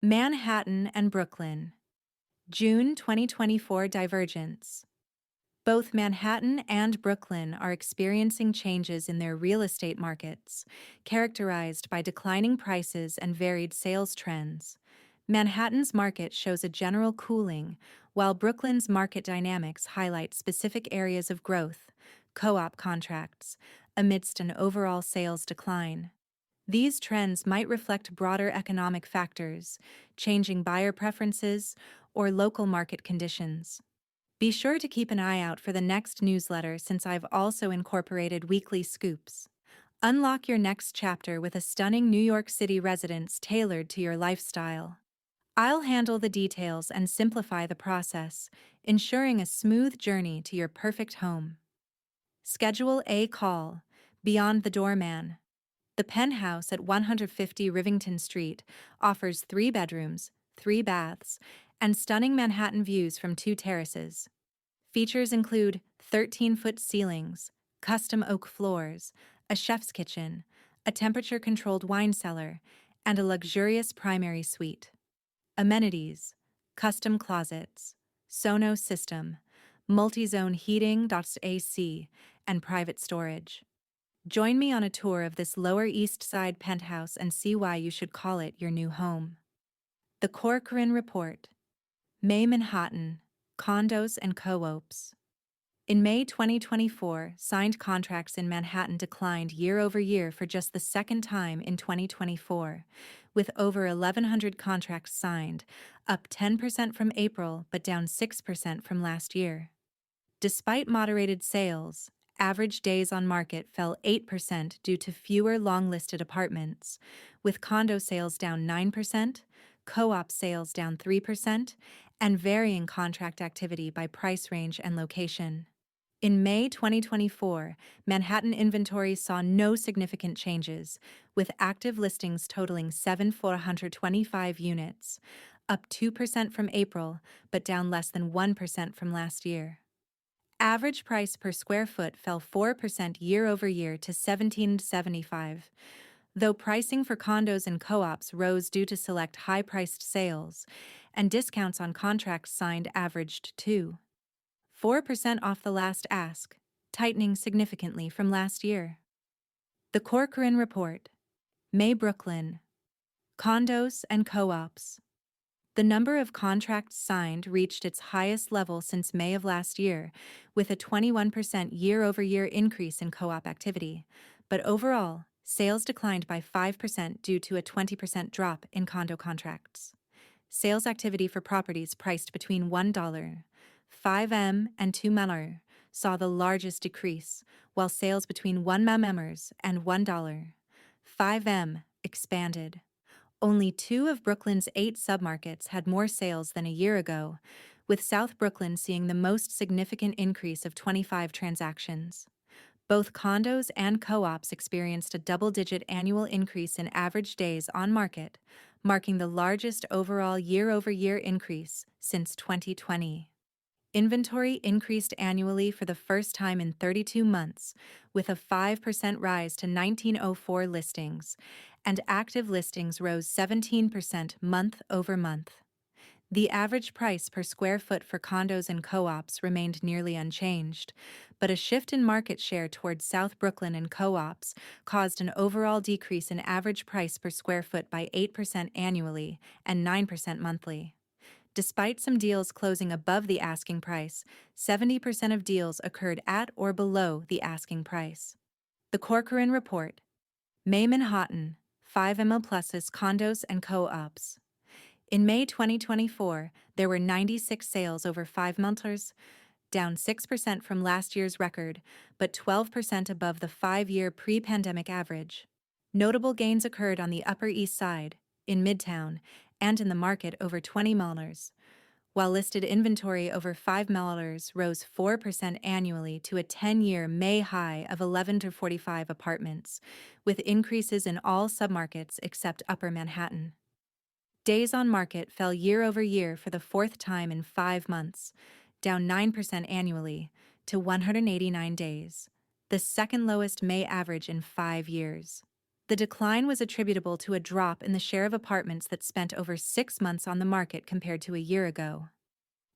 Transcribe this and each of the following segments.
Manhattan and Brooklyn. June 2024 divergence. Both Manhattan and Brooklyn are experiencing changes in their real estate markets, characterized by declining prices and varied sales trends. Manhattan's market shows a general cooling, while Brooklyn's market dynamics highlight specific areas of growth, co-op contracts, amidst an overall sales decline. These trends might reflect broader economic factors, changing buyer preferences, or local market conditions. Be sure to keep an eye out for the next newsletter since I've also incorporated weekly scoops. Unlock your next chapter with a stunning New York City residence tailored to your lifestyle. I'll handle the details and simplify the process, ensuring a smooth journey to your perfect home. Schedule a call. Beyond the Doorman. The penthouse at 150 Rivington Street offers 3 bedrooms, 3 baths, and stunning Manhattan views from 2 terraces. Features include 13-foot ceilings, custom oak floors, a chef's kitchen, a temperature-controlled wine cellar, and a luxurious primary suite. Amenities: custom closets, Sonos system, multi-zone heating, AC, and private storage. Join me on a tour of this Lower East Side penthouse and see why you should call it your new home. The Corcoran Report. May Manhattan, condos and co-ops. In May 2024, signed contracts in Manhattan declined year over year for just the second time in 2024, with over 1,100 contracts signed, up 10% from April but down 6% from last year. Despite moderated sales, average days on market fell 8% due to fewer long-listed apartments, with condo sales down 9%, co-op sales down 3%, and varying contract activity by price range and location. In May 2024, Manhattan inventory saw no significant changes, with active listings totaling 7,425 units, up 2% from April but down less than 1% from last year. Average price per square foot fell 4% year over year to $17.75, though pricing for condos and co-ops rose due to select high-priced sales, and discounts on contracts signed averaged 4% off the last ask, tightening significantly from last year. The Corcoran Report. May Brooklyn. Condos and co-ops. The number of contracts signed reached its highest level since May of last year, with a 21% year-over-year increase in co-op activity, but overall, sales declined by 5% due to a 20% drop in condo contracts. Sales activity for properties priced between $1.5 and $2 saw the largest decrease, while sales between $1 and $1.5 expanded. Only 2 of Brooklyn's 8 submarkets had more sales than a year ago, with South Brooklyn seeing the most significant increase of 25 transactions. Both condos and co-ops experienced a double-digit annual increase in average days on market, marking the largest overall year-over-year increase since 2020. Inventory increased annually for the first time in 32 months, with a 5% rise to 1,904 listings, and active listings rose 17% month over month. The average price per square foot for condos and co-ops remained nearly unchanged, but a shift in market share towards South Brooklyn and co-ops caused an overall decrease in average price per square foot by 8% annually and 9% monthly. Despite some deals closing above the asking price, 70% of deals occurred at or below the asking price. The Corcoran Report. May Manhattan, 5 pluses condos and co-ops. In May 2024, there were 96 sales over 5 months, down 6% from last year's record, but 12% above the 5-year pre-pandemic average. Notable gains occurred on the Upper East Side, in Midtown, and in the market over 20 millers, while listed inventory over 5 millers rose 4% annually to a 10-year May high of 11 to 45 apartments, with increases in all submarkets except Upper Manhattan. Days on market fell year over year for the 4th time in 5 months, down 9% annually to 189 days, the second lowest May average in 5 years. The decline was attributable to a drop in the share of apartments that spent over 6 months on the market compared to a year ago.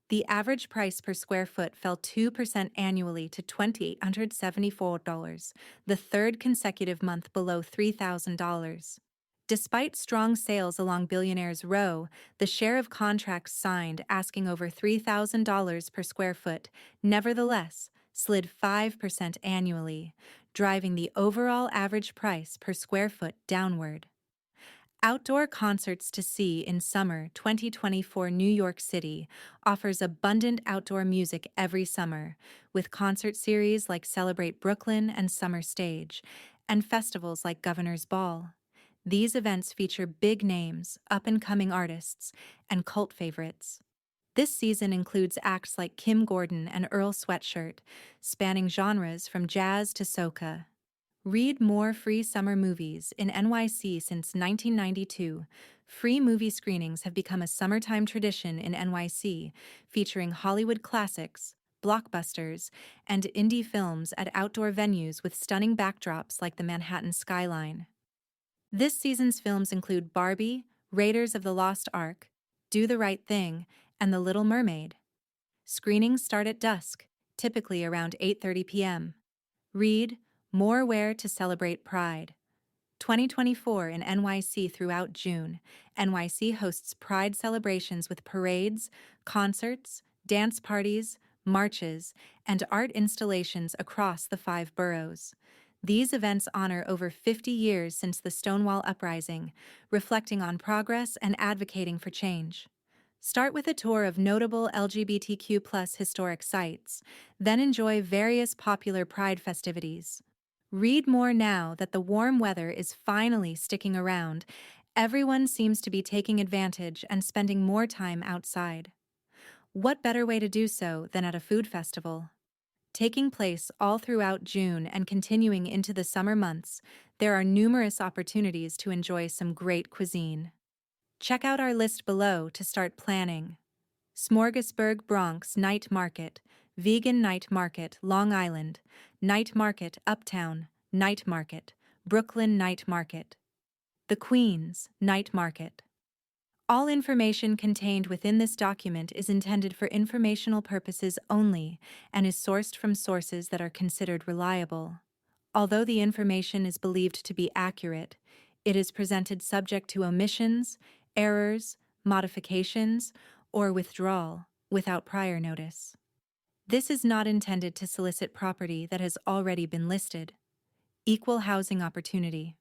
The average price per square foot fell 2% annually to $2,874, the third consecutive month below $3,000. Despite strong sales along Billionaires Row, the share of contracts signed asking over $3,000 per square foot nevertheless slid 5% annually, driving the overall average price per square foot downward. Outdoor concerts to see in summer 2024. New York City offers abundant outdoor music every summer, with concert series like Celebrate Brooklyn and Summer Stage, and festivals like Governor's Ball. These events feature big names, up-and-coming artists, and cult favorites. This season includes acts like Kim Gordon and Earl Sweatshirt, spanning genres from jazz to soca. Read more free summer movies in NYC. Since 1992, free movie screenings have become a summertime tradition in NYC, featuring Hollywood classics, blockbusters, and indie films at outdoor venues with stunning backdrops like the Manhattan skyline. This season's films include Barbie, Raiders of the Lost Ark, Do the Right Thing, and The Little Mermaid. Screenings start at dusk, typically around 8:30 p.m. Read more where to celebrate Pride. 2024 in NYC. Throughout June, NYC hosts Pride celebrations with parades, concerts, dance parties, marches, and art installations across the 5 boroughs. These events honor over 50 years since the Stonewall Uprising, reflecting on progress and advocating for change. Start with a tour of notable LGBTQ+ historic sites, then enjoy various popular Pride festivities. Read more now that the warm weather is finally sticking around. Everyone seems to be taking advantage and spending more time outside. What better way to do so than at a food festival? Taking place all throughout June and continuing into the summer months, there are numerous opportunities to enjoy some great cuisine. Check out our list below to start planning. Smorgasburg Bronx Night Market, Vegan Night Market, Long Island, Night Market, Uptown, Night Market, Brooklyn Night Market. The Queens Night Market. All information contained within this document is intended for informational purposes only and is sourced from sources that are considered reliable. Although the information is believed to be accurate, it is presented subject to omissions, errors, modifications, or withdrawal without prior notice. This is not intended to solicit property that has already been listed. Equal housing opportunity.